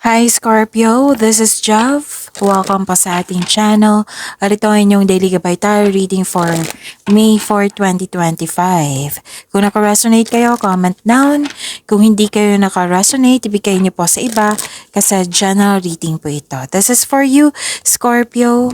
Hi Scorpio, this is Jav. Welcome pa sa ating channel. At ito ay inyong daily gabay tarot reading for May 4, 2025. Kung naka-resonate kayo, comment down. Kung hindi kayo naka-resonate, ibigay niyo po sa iba kasi general reading po ito. This is for you, Scorpio.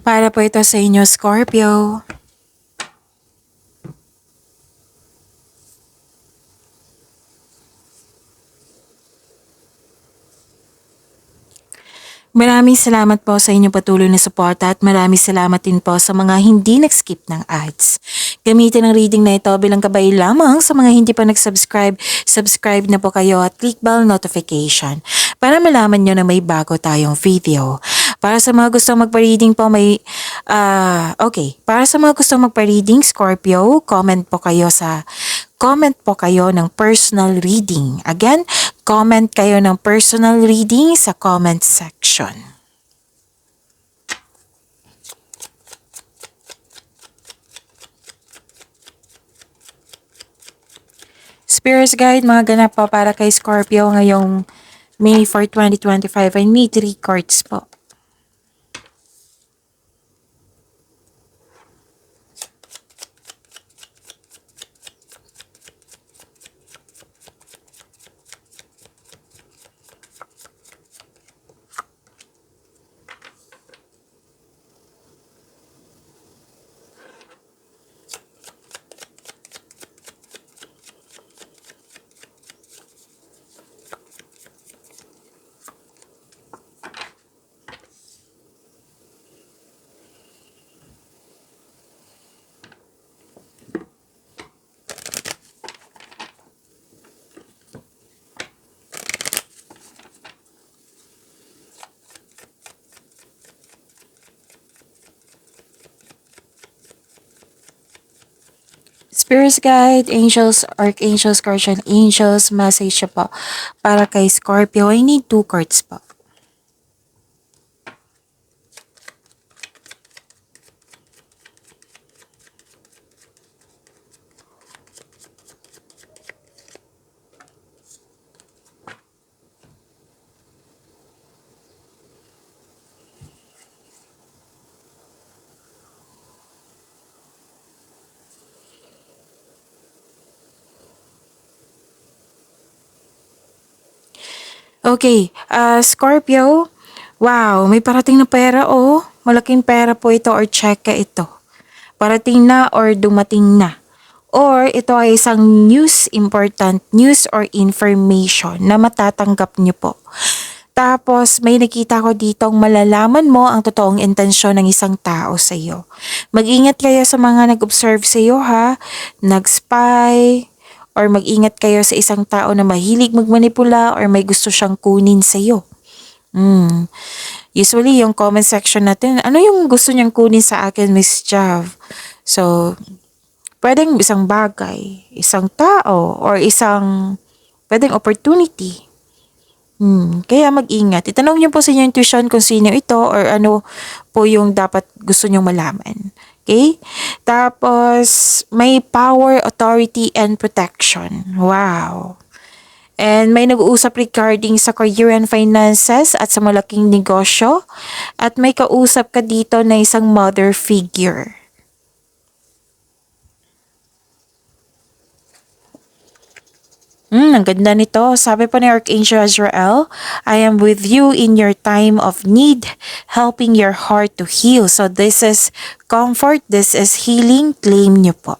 Para po ito sa inyo, Scorpio. Maraming salamat po sa inyong patuloy na suporta at maraming salamat din po sa mga hindi nag-skip ng ads. Gamitin ang reading na ito bilang gabay lamang sa mga hindi pa nag-subscribe. Subscribe na po kayo at click bell notification para malaman nyo na may bago tayong video. Para sa mga gustong magpa-reading po Para sa mga gustong magpa-reading, Scorpio, comment po kayo ng personal reading. Again, comment kayo ng personal reading sa comment section. Spirits Guide, mga ganap po para kay Scorpio ngayong May 4, 2025. I need 3 cards po. Spirits Guide, Angels, Archangels, Guardian Angels, message po para kay Scorpio. I need 2 cards po. Okay, Scorpio, wow, may parating na pera oh. Malaking pera po ito or cheque ito. Parating na or dumating na. Or ito ay isang important news or information na matatanggap niyo po. Tapos may nakita ko ditong malalaman mo ang totoong intensyon ng isang tao sa iyo. Mag-ingat kayo sa mga nag-observe sa iyo ha, nag-spy, or mag-ingat kayo sa isang tao na mahilig magmanipula or may gusto siyang kunin sa iyo. Usually, yung comment section natin, ano yung gusto niyang kunin sa akin, Miss Jav? So, pwedeng isang bagay, isang tao, or pwedeng opportunity. Kaya mag-ingat. Itanong niyo po sa inyong intuition kung sino ito or ano po yung dapat gusto niyong malaman. Okay? Tapos, may power, authority, and protection. Wow. And may nag-uusap regarding sa career and finances at sa malaking negosyo. At may kausap ka dito na isang mother figure. Ang ganda nito. Sabi pa ni Archangel Azrael, I am with you in your time of need, helping your heart to heal. So this is comfort, this is healing. Claim niyo po.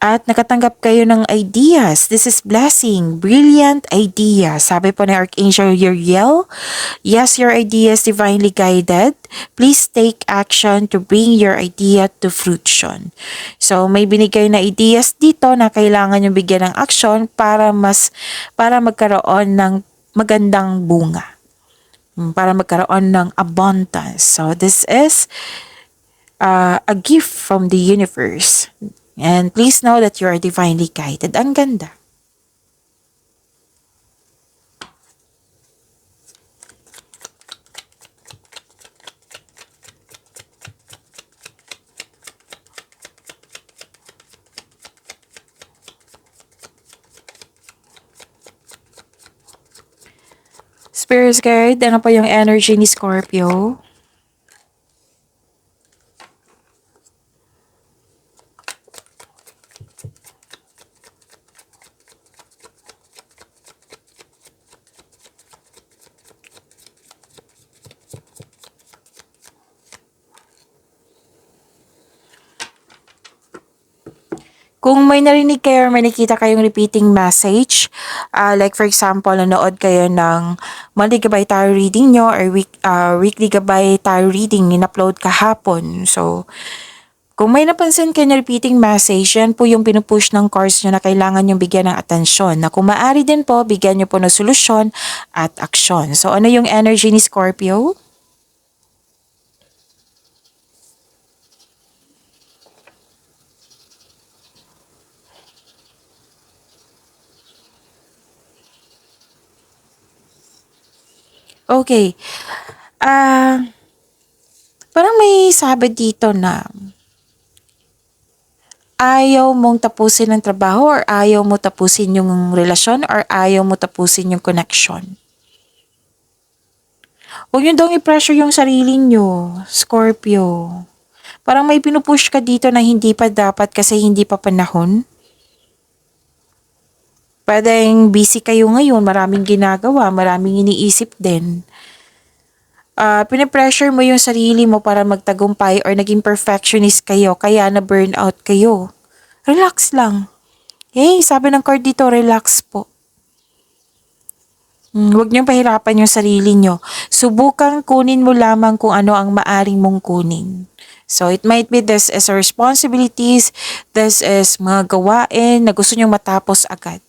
At nakatanggap kayo ng ideas. This is blessing. Brilliant idea. Sabi po ni Archangel Uriel, yes, your idea is divinely guided. Please take action to bring your idea to fruition. So, may binigay na ideas dito na kailangan nyo bigyan ng action para magkaroon ng magandang bunga. para magkaroon ng abundance. So this is a gift from the universe. And please know that you are divinely guided. Ang ganda. Spirits guide, ano pa yung energy ni Scorpio? Kung may narinig kayo or may nakita kayong repeating message, like for example, nanood kayo ng monthly gabay tarot reading nyo or weekly gabay tarot reading in-upload kahapon. So, kung may napansin kayo na repeating message, yan po yung pinupush ng cards nyo na kailangan yung bigyan ng atensyon. Na kung maaari din po, bigyan nyo po ng solusyon at aksyon. So, ano yung energy ni Scorpio? Okay. Ah, parang may sabi dito na ayaw mong tapusin ang trabaho or ayaw mo tapusin yung relasyon or ayaw mo tapusin yung connection. Huwag nyo daw i-pressure yung sarili nyo, Scorpio. Parang may pinupush ka dito na hindi pa dapat kasi hindi pa panahon. Pwedeng busy kayo ngayon, maraming ginagawa, maraming iniisip din. Pinipressure mo yung sarili mo para magtagumpay or naging perfectionist kayo, kaya na burnout kayo. Relax lang. Hey, sabi ng card dito, relax po. Huwag niyong pahirapan yung sarili niyo. Subukang kunin mo lamang kung ano ang maaring mong kunin. So, it might be this is responsibilities, this is mga gawain na gusto niyong matapos agad.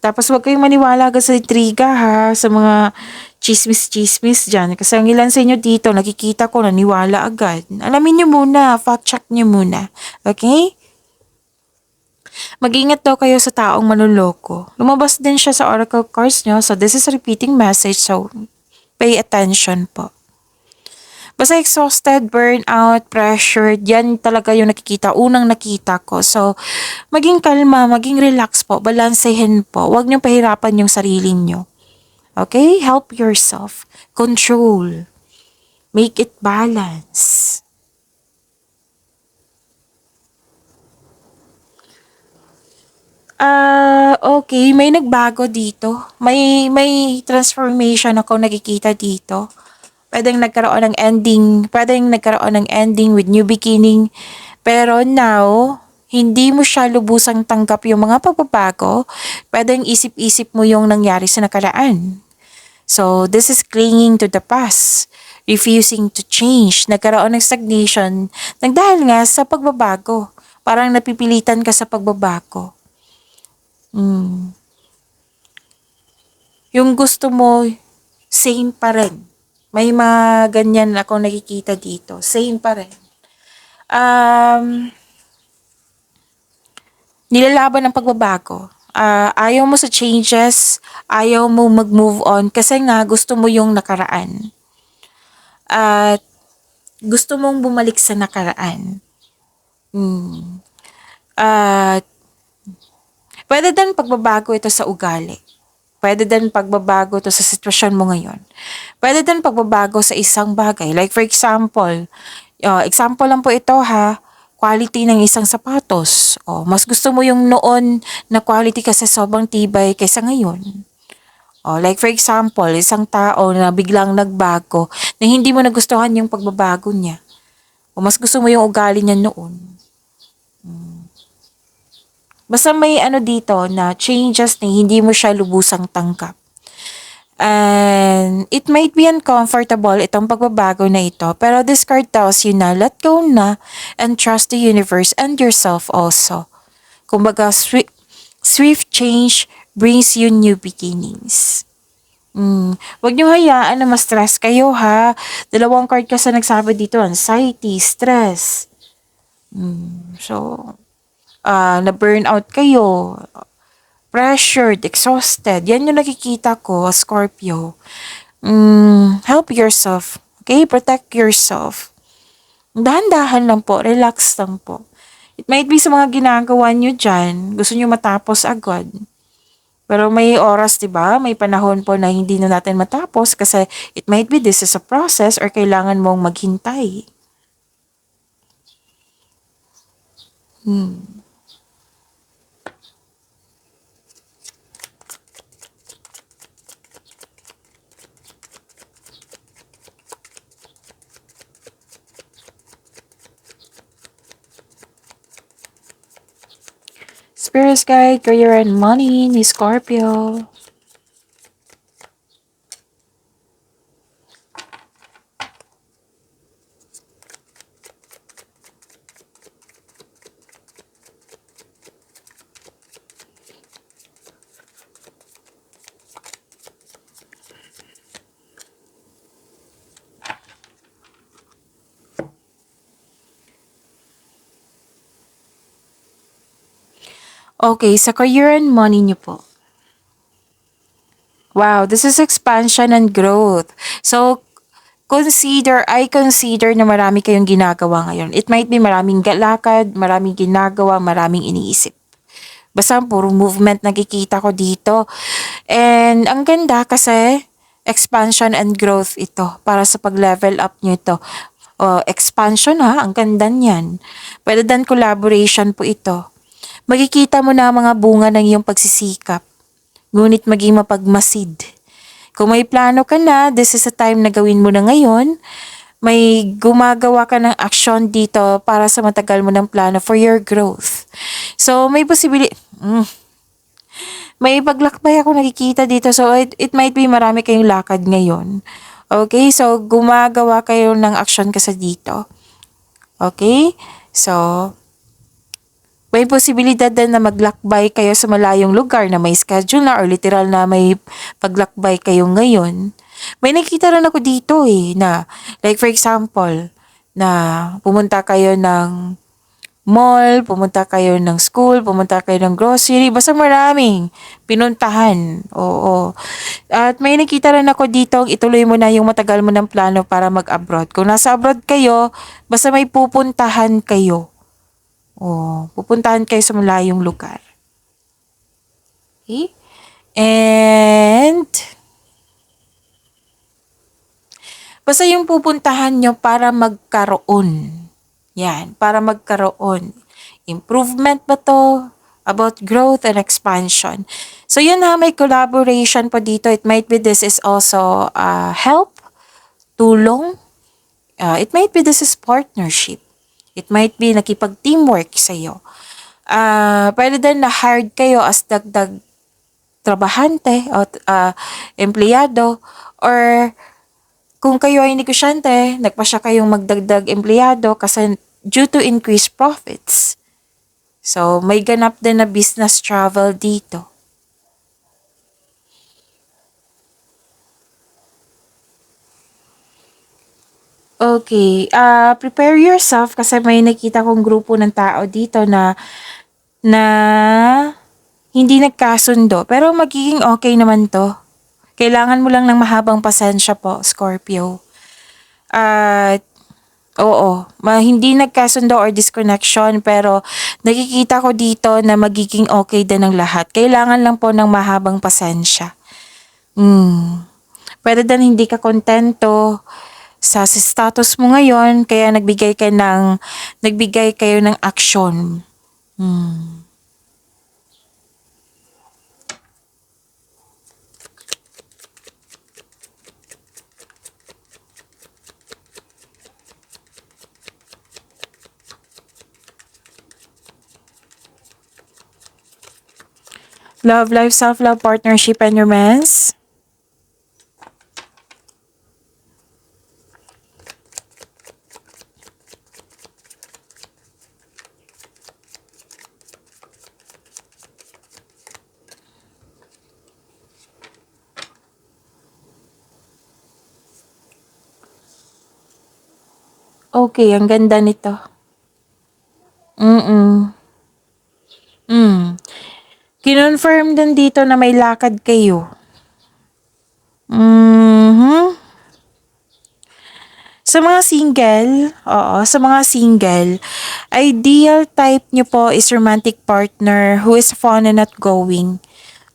Tapos huwag kayong maniwala agad sa intriga ha, sa mga chismis-chismis dyan. Kasi ang ilan sa inyo dito, nakikita ko, naniwala agad. Alamin niyo muna, fact check niyo muna. Okay? Mag-ingat daw kayo sa taong manloloko. Lumabas din siya sa oracle cards nyo, so this is a repeating message, so pay attention po. Basta exhausted, burnout, pressured, yan talaga yung unang nakita ko. So, maging kalma, maging relax po, balansehin po. Huwag niyong pahirapan yung sarili niyo. Okay? Help yourself. Control. Make it balance. Okay, may nagbago dito. May transformation ako nakikita dito. Pwedeng nagkaroon ng ending with new beginning. Pero now, hindi mo siya lubusang tanggap yung mga pagbabago. Pwedeng isip-isip mo yung nangyari sa nakaraan. So, this is clinging to the past. Refusing to change. Nagkaroon ng stagnation dahil nga sa pagbabago. Parang napipilitan ka sa pagbabago. Yung gusto mo, same pa rin. May mga ganyan akong nakikita dito. Same pa rin. Nilalaban ng pagbabago. Ayaw mo sa changes, ayaw mo mag-move on kasi nga gusto mo yung nakaraan. At gusto mong bumalik sa nakaraan. At pwede din pagbabago ito sa ugali. Pwede din pagbabago ito sa sitwasyon mo ngayon. Pwede din pagbabago sa isang bagay. Like for example, example lang po ito ha, quality ng isang sapatos. Mas gusto mo yung noon na quality kasi sobrang tibay kaysa ngayon. Like for example, isang tao na biglang nagbago na hindi mo nagustuhan yung pagbabago niya. Mas gusto mo yung ugali niya noon. Basta may dito na changes na hindi mo siya lubusang tanggap. And it might be uncomfortable itong pagbabago na ito, pero this card tells you na let go na and trust the universe and yourself also. Kumbaga, swift change brings you new beginnings. Huwag niyo hayaan na ma-stress kayo ha. Dalawang card kasi nagsabi dito, anxiety, stress. So, na-burnout kayo, pressured, exhausted. Yan yung nakikita ko, Scorpio. Help yourself. Okay? Protect yourself. Dahan-dahan lang po. Relax lang po. It might be sa mga ginagawa nyo dyan, gusto nyo matapos agad. Pero may oras, di ba? May panahon po na hindi na natin matapos kasi it might be this is a process or kailangan mong maghintay. Spirit guide, career and money ni Scorpio. Okay, sa career and money niyo po. Wow, this is expansion and growth. So, I consider na marami kayong ginagawa ngayon. It might be maraming lakad, maraming ginagawa, maraming iniisip. Basta puro movement nakikita ko dito. And ang ganda kasi expansion and growth ito para sa pag-level up nyo ito. Expansion ha, ang ganda niyan. Pwede din collaboration po ito. Makikita mo na ang mga bunga ng iyong pagsisikap. Ngunit maging mapagmasid. Kung may plano ka na, this is a time na gawin mo na ngayon. May gumagawa ka ng action dito para sa matagal mo ng plano for your growth. So, may may paglakbay ako nakikita dito. So, it might be marami kayong lakad ngayon. Okay? So, gumagawa kayo ng action kasi dito. Okay? So, may posibilidad din na maglakbay kayo sa malayong lugar na may schedule na or literal na may paglakbay kayo ngayon. May nakita rin ako dito na like for example, na pumunta kayo ng mall, pumunta kayo ng school, pumunta kayo ng grocery, basta maraming pinuntahan. Oo. At may nakita rin ako dito, ituloy mo na yung matagal mo ng plano para mag-abroad. Kung nasa abroad kayo, basta may pupuntahan kayo. Pupuntahan kayo sa malayong lugar. Okay? And basta yung pupuntahan nyo para magkaroon. Yan, para magkaroon. Improvement ba to? About growth and expansion. So yun na, may collaboration po dito. It might be this is also help, tulong. It might be this is partnership. It might be nakipag-teamwork sa'yo. Pwede din na hired kayo as dagdag trabahante o empleyado, or kung kayo ay negosyante, nagpasya kayong magdagdag empleyado kasi due to increased profits. So, may ganap din na business travel dito. Okay, prepare yourself kasi may nakita kong grupo ng tao dito na hindi nagkasundo. Pero magiging okay naman to. Kailangan mo lang ng mahabang pasensya po, Scorpio. At oo, hindi nagkasundo or disconnection pero nakikita ko dito na magiging okay din ang lahat. Kailangan lang po ng mahabang pasensya. Pwede din hindi ka kontento sa status mo ngayon kaya nagbigay kayo ng action. Love, life, self-love, partnership, and romance. Okay, ang ganda nito. Mm. Hmm. Kinonfirm din dito na may lakad kayo. Mhm. Sa mga single, oo, sa mga single, ideal type niyo po is romantic partner who is fun and outgoing,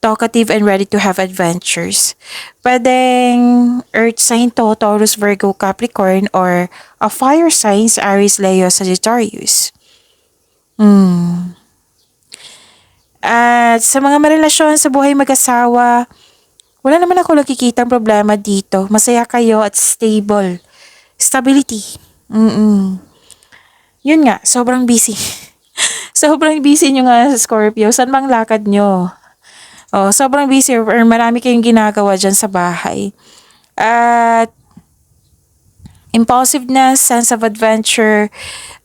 talkative and ready to have adventures. Pwedeng Earth sign to, Taurus, Virgo, Capricorn, or a fire signs, Aries, Leo, Sagittarius. Hmm. At sa mga marelasyon sa buhay mag-asawa, wala naman ako nakikitang problema dito. Masaya kayo at stable. Stability. Mm. Yun nga, sobrang busy. Sobrang busy nyo nga sa Scorpio. Saan bang lakad nyo? Oh, sobrang busy or marami kayong ginagawa dyan sa bahay. At impulsiveness, sense of adventure,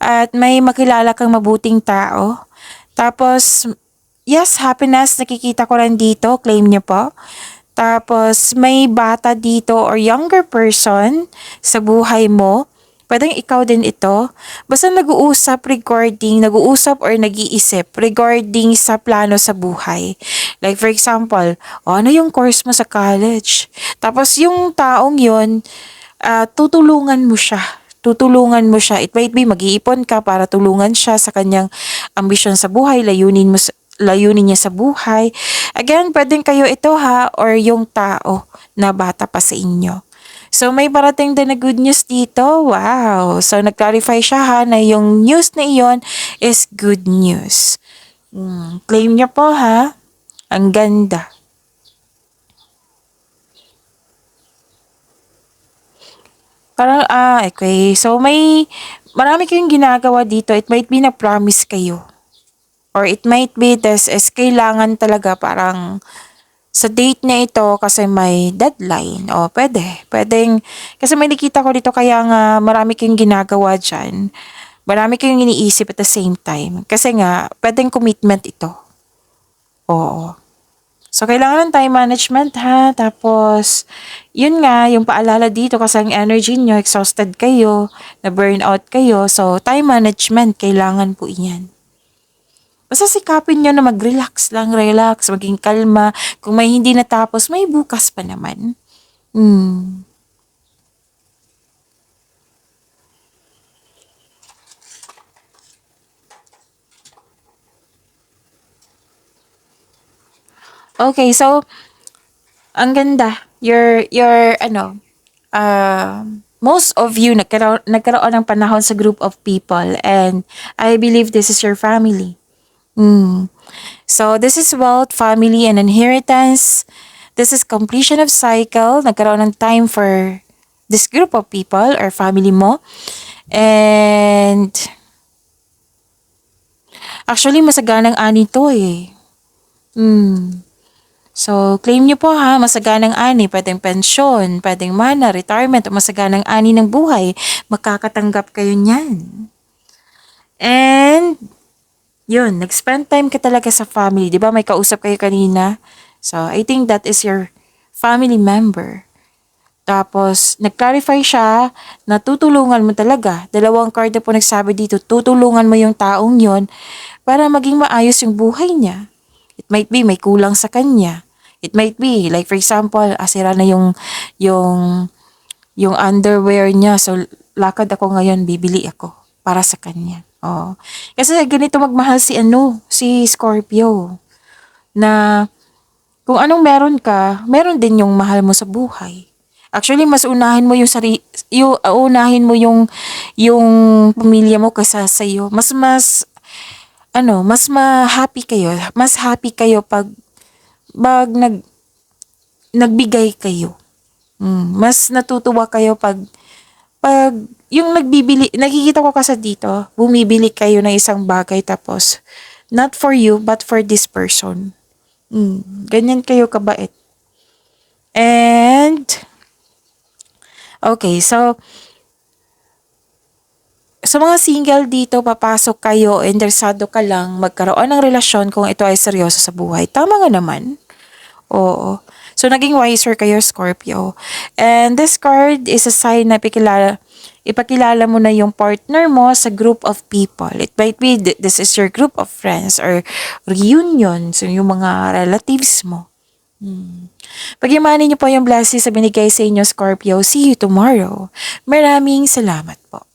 at may makilala kang mabuting tao. Tapos, yes, happiness, nakikita ko rin dito, claim niyo po. Tapos, may bata dito or younger person sa buhay mo. Pwedeng ikaw din ito. Basta nag-uusap or nag-iisip regarding sa plano sa buhay. Like for example, ano yung course mo sa college? Tapos yung taong yun, tutulungan mo siya. Tutulungan mo siya. It might be mag-iipon ka para tulungan siya sa kanyang ambisyon sa buhay, layunin niya sa buhay. Again, pwedeng kayo ito ha, or yung tao na bata pa sa inyo. So, may parating din na good news dito. Wow! So, nag-clarify siya ha na yung news na iyon is good news. Claim niya po ha. Ang ganda. Parang, okay. So, marami kayong ginagawa dito. It might be na promise kayo. Or it might be this is kailangan talaga parang sa date na ito kasi may deadline. O, pwede. Pwedeng, kasi may nakita ko dito kaya nga marami kayong ginagawa dyan. Marami kayong iniisip at the same time. Kasi nga, pwedeng commitment ito. Oo. So, kailangan ng time management ha. Tapos, yun nga, yung paalala dito kasi ang energy nyo, exhausted kayo, na burnout kayo. So, time management, kailangan po iyan. Basta sikapin nyo na mag-relax lang, relax, maging kalma. Kung may hindi natapos, may bukas pa naman. Hmm. Okay, so, ang ganda. Most of you nagkaroon ng panahon sa group of people and I believe this is your family. Mm. So, this is wealth, family, and inheritance. This is completion of cycle. Nagkaroon ng time for this group of people or family mo. And, actually, masaganang ani to eh. So, claim nyo po ha, masaganang ani, pwedeng pensyon, pwedeng mana, retirement, o masaganang ani ng buhay. Makakatanggap kayo niyan. And, yun, nag-spend time ka talaga sa family. Di ba may kausap kayo kanina? So, I think that is your family member. Tapos, nag-clarify siya na tutulungan mo talaga. Dalawang card na po nagsabi dito, tutulungan mo yung taong yon para maging maayos yung buhay niya. It might be may kulang sa kanya. It might be, like for example, asira na yung underwear niya. So, lakad ako ngayon, bibili ako para sa kanya. Oh. Kasi ganito magmahal si Scorpio. Na kung anong meron ka, meron din yung mahal mo sa buhay. Actually, mas unahin mo unahin mo yung pamilya mo kaysa sa iyo. Mas happy kayo. Mas happy kayo pag nagbigay kayo. Mas natutuwa kayo pag yung nakikita ko kasi dito, bumibili kayo ng isang bagay tapos not for you but for this person. Ganyan kayo kabait. And okay, so sa mga single dito, papasok kayo, interesado ka lang magkaroon ng relasyon kung ito ay seryoso sa buhay. Tama nga naman. Oo. So, naging wiser kayo, Scorpio. And this card is a sign na ipakilala mo na yung partner mo sa group of people. It might be this is your group of friends or reunion. So, yung mga relatives mo. Pagyamanin niyo po yung blessings sa binigay sa inyo, Scorpio. See you tomorrow. Maraming salamat po.